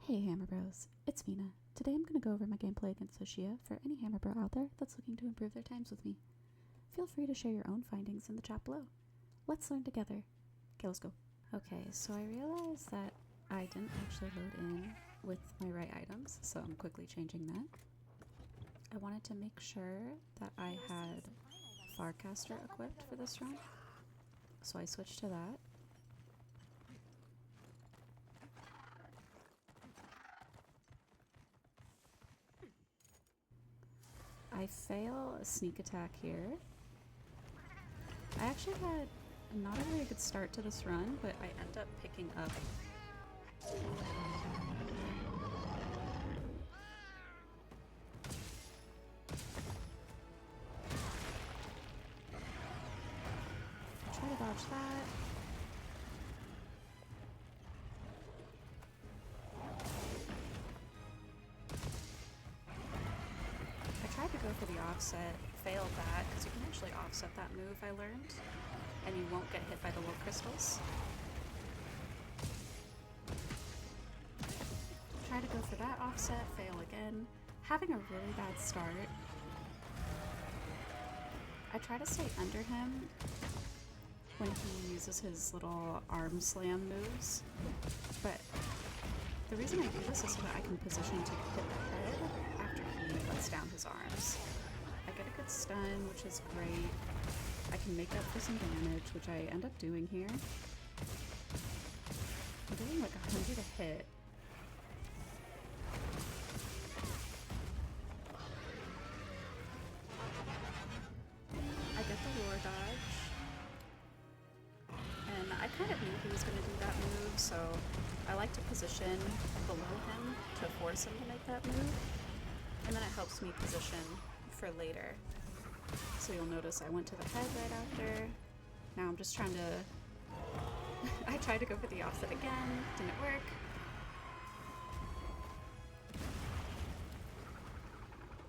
Hey Hammer Bros, it's Mina. Today I'm going to go over my gameplay against Shia for any Hammer Bro out there that's looking to improve their times with me. Feel free to share your own findings in the chat below. Let's learn together. Okay, let's go. Okay, so I realized that I didn't actually load in with my right items, so I'm quickly changing that. I wanted to make sure that I had Farcaster equipped for this run, so I switched to that. I fail a sneak attack here. I actually had not a very good start to this run, but I end up picking up try to dodge that. I tried to go for the offset, failed that, because you can actually offset that move I learned, and you won't get hit by the low crystals. Try to go for that offset, fail again. Having a really bad start. I try to stay under him when he uses his little arm slam moves, but the reason I do this is so that I can position to hit the head after he lets down his arms. I get a good stun, which is great. I can make up for some damage, which I end up doing here. I'm doing like 100 a hit. I get the lure dodge. And I kind of knew he was going to do that move, so I like to position below him to force him to make that move. And then it helps me position for later. So you'll notice I went to the head right after. Now I'm just trying to... I tried to go for the offset again, didn't work.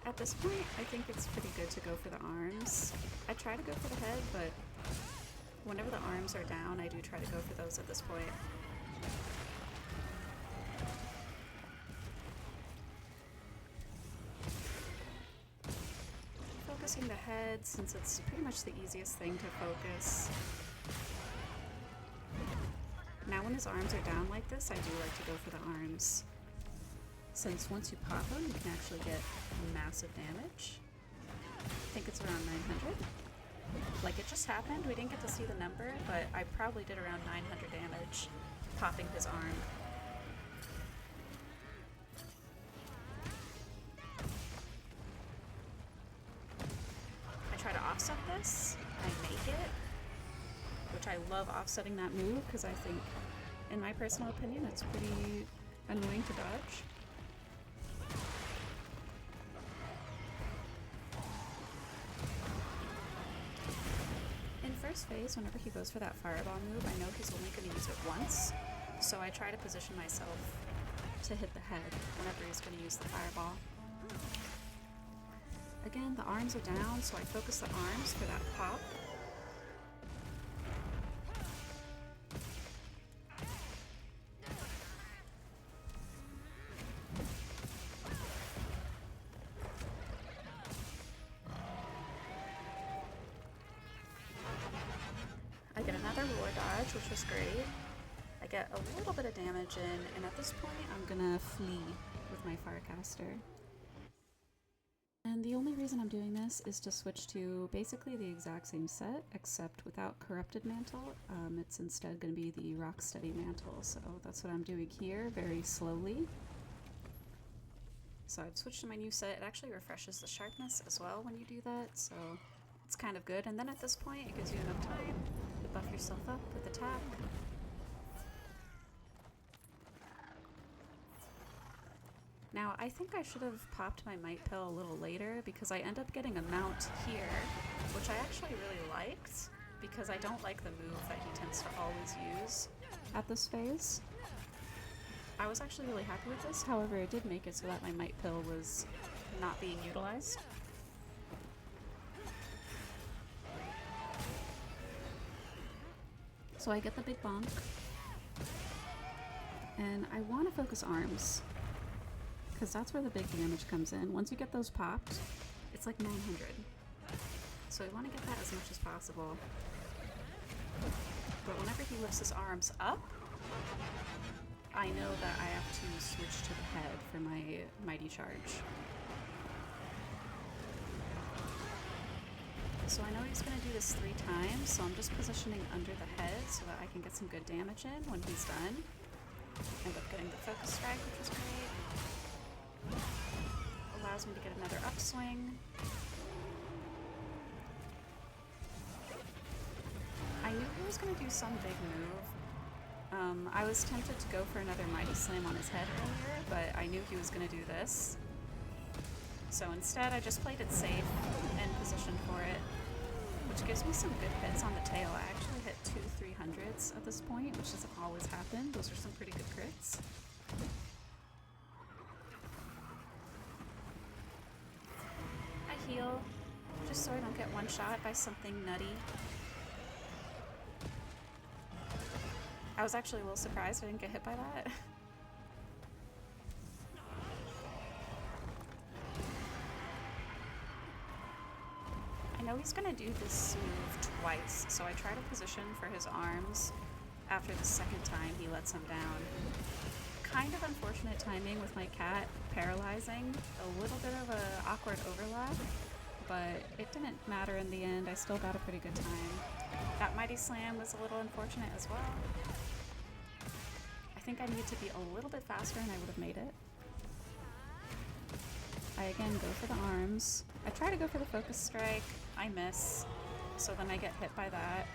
At this point, I think it's pretty good to go for the arms. I try to go for the head, but whenever the arms are down, I do try to go for those at this point. Focusing the head, since it's pretty much the easiest thing to focus. Now when his arms are down like this, I do like to go for the arms. Since once you pop them, you can actually get massive damage. I think it's around 900. Like, it just happened, we didn't get to see the number, but I probably did around 900 damage popping his arm. I try to offset this, I make it, which I love offsetting that move because I think, in my personal opinion, it's pretty annoying to dodge. First phase, whenever he goes for that fireball move, I know he's only going to use it once, so I try to position myself to hit the head whenever he's going to use the fireball. Again, the arms are down, so I focus the arms for that pop. I get another lure dodge, which was great. I get a little bit of damage in, and at this point I'm gonna flee with my Farcaster. And the only reason I'm doing this is to switch to basically the exact same set, except without Corrupted Mantle. It's instead gonna be the Rocksteady Mantle, so that's what I'm doing here, very slowly. So I've switched to my new set. It actually refreshes the sharpness as well when you do that, so it's kind of good. And then at this point, it gives you enough time to buff yourself up with attack. Now, I think I should have popped my Might Pill a little later because I end up getting a mount here, which I actually really liked because I don't like the move that he tends to always use at this phase. I was actually really happy with this, however it did make it so that my Might Pill was not being utilized. So I get the big bonk. And I want to focus arms, because that's where the big damage comes in. Once you get those popped, it's like 900. So I want to get that as much as possible. But whenever he lifts his arms up, I know that I have to switch to the head for my mighty charge. So I know he's going to do this 3 times, so I'm just positioning under the head so that I can get some good damage in when he's done. End up getting the focus strike, which was great. Allows me to get another upswing. I knew he was going to do some big move. I was tempted to go for another Mighty Slam on his head earlier, but I knew he was going to do this. So instead, I just played it safe and positioned for it, which gives me some good hits on the tail. I actually hit 2 300s at this point, which doesn't always happen. Those are some pretty good crits. I heal, just so I don't get one-shot by something nutty. I was actually a little surprised I didn't get hit by that. I know he's gonna do this move twice, so I try to position for his arms after the second time he lets him down. Kind of unfortunate timing with my cat paralyzing, a little bit of an awkward overlap, but it didn't matter in the end. I still got a pretty good time. That Mighty Slam was a little unfortunate as well. I think I needed to be a little bit faster and I would have made it. I again go for the arms. I try to go for the focus strike. I miss, so then I get hit by that.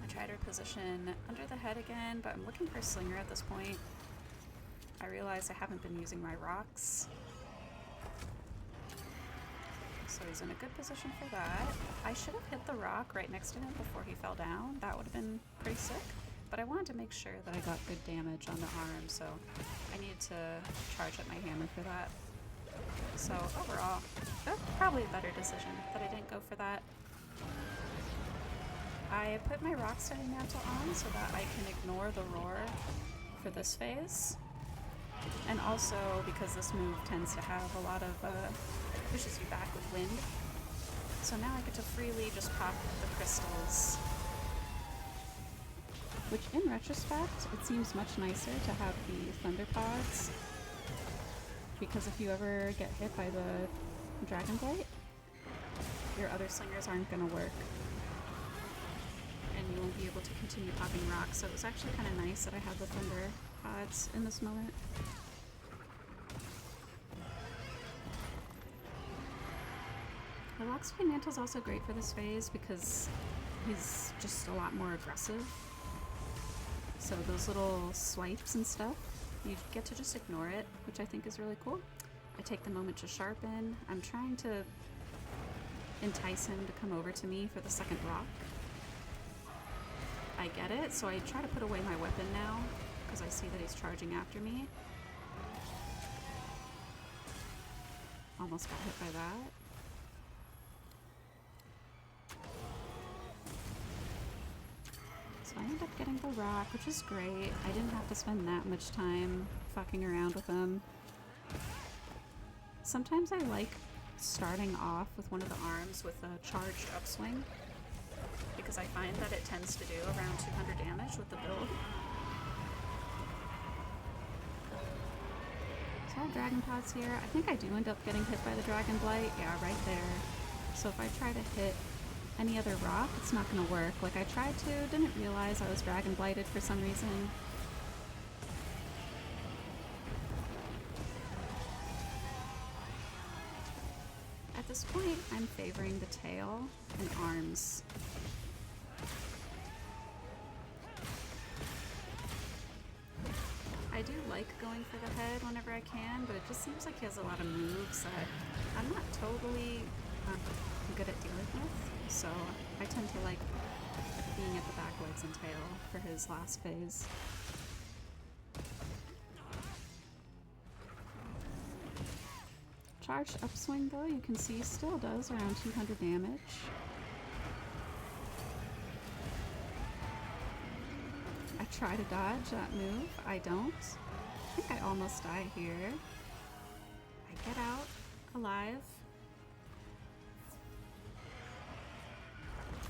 I try to position under the head again, but I'm looking for a slinger at this point. I realize I haven't been using my rocks. So he's in a good position for that. I should have hit the rock right next to him before he fell down. That would have been pretty sick. But I wanted to make sure that I got good damage on the arm, so I needed to charge up my hammer for that. So overall, probably a better decision that I didn't go for that. I put my Rocksteady Mantle on so that I can ignore the roar for this phase. And also because this move tends to have a lot of pushes you back with wind. So now I get to freely just pop the crystals. Which in retrospect, it seems much nicer to have the thunder pods. Because if you ever get hit by the Dragon Blight, your other slingers aren't going to work. And you won't be able to continue popping rocks. So it was actually kind of nice that I had the thunder pods in this moment. The Rocksteady Mantle is also great for this phase because he's just a lot more aggressive. So those little swipes and stuff, you get to just ignore it, which I think is really cool. I take the moment to sharpen. I'm trying to entice him to come over to me for the second rock. I get it, so I try to put away my weapon now because I see that he's charging after me. Almost got hit by that. I ended up getting the rock, which is great. I didn't have to spend that much time fucking around with them. Sometimes I like starting off with one of the arms with a charged upswing because I find that it tends to do around 200 damage with the build. So I have Dragon Pods here. I think I do end up getting hit by the Dragon Blight. Yeah, right there. So if I try to hit any other rock, it's not going to work. Like I tried to, didn't realize I was Dragon Blighted for some reason. At this point, I'm favoring the tail and arms. I do like going for the head whenever I can, but it just seems like he has a lot of moves that I'm not totally good at dealing with. So I tend to like being at the back legs and tail for his last phase. Charged upswing though, you can see still does around 200 damage. try to dodge that move. I don't. I think I almost die here. I get out alive.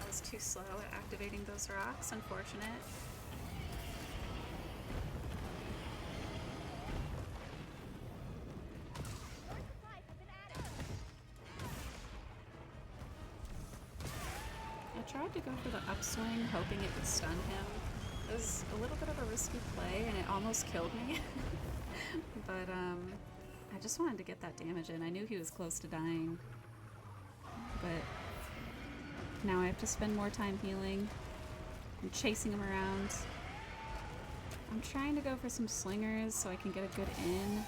I was too slow at activating those rocks, unfortunate. I tried to go for the upswing, hoping it would stun him. It was a little bit of a risky play, and it almost killed me. But, I just wanted to get that damage in. I knew he was close to dying. But now I have to spend more time healing. I'm chasing him around. I'm trying to go for some slingers so I can get a good in,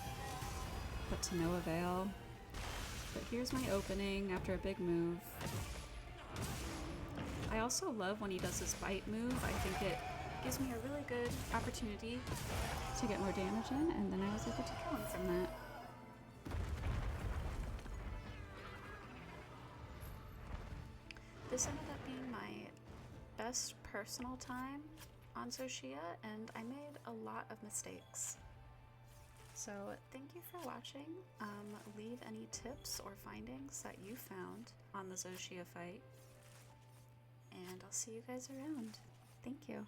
but to no avail. But here's my opening after a big move. I also love when he does his bite move. I think it gives me a really good opportunity to get more damage in, and then I was able to kill him from that. This ended up being my best personal time on Shia, and I made a lot of mistakes. So thank you for watching. Leave any tips or findings that you found on the Shia fight, and I'll see you guys around. Thank you.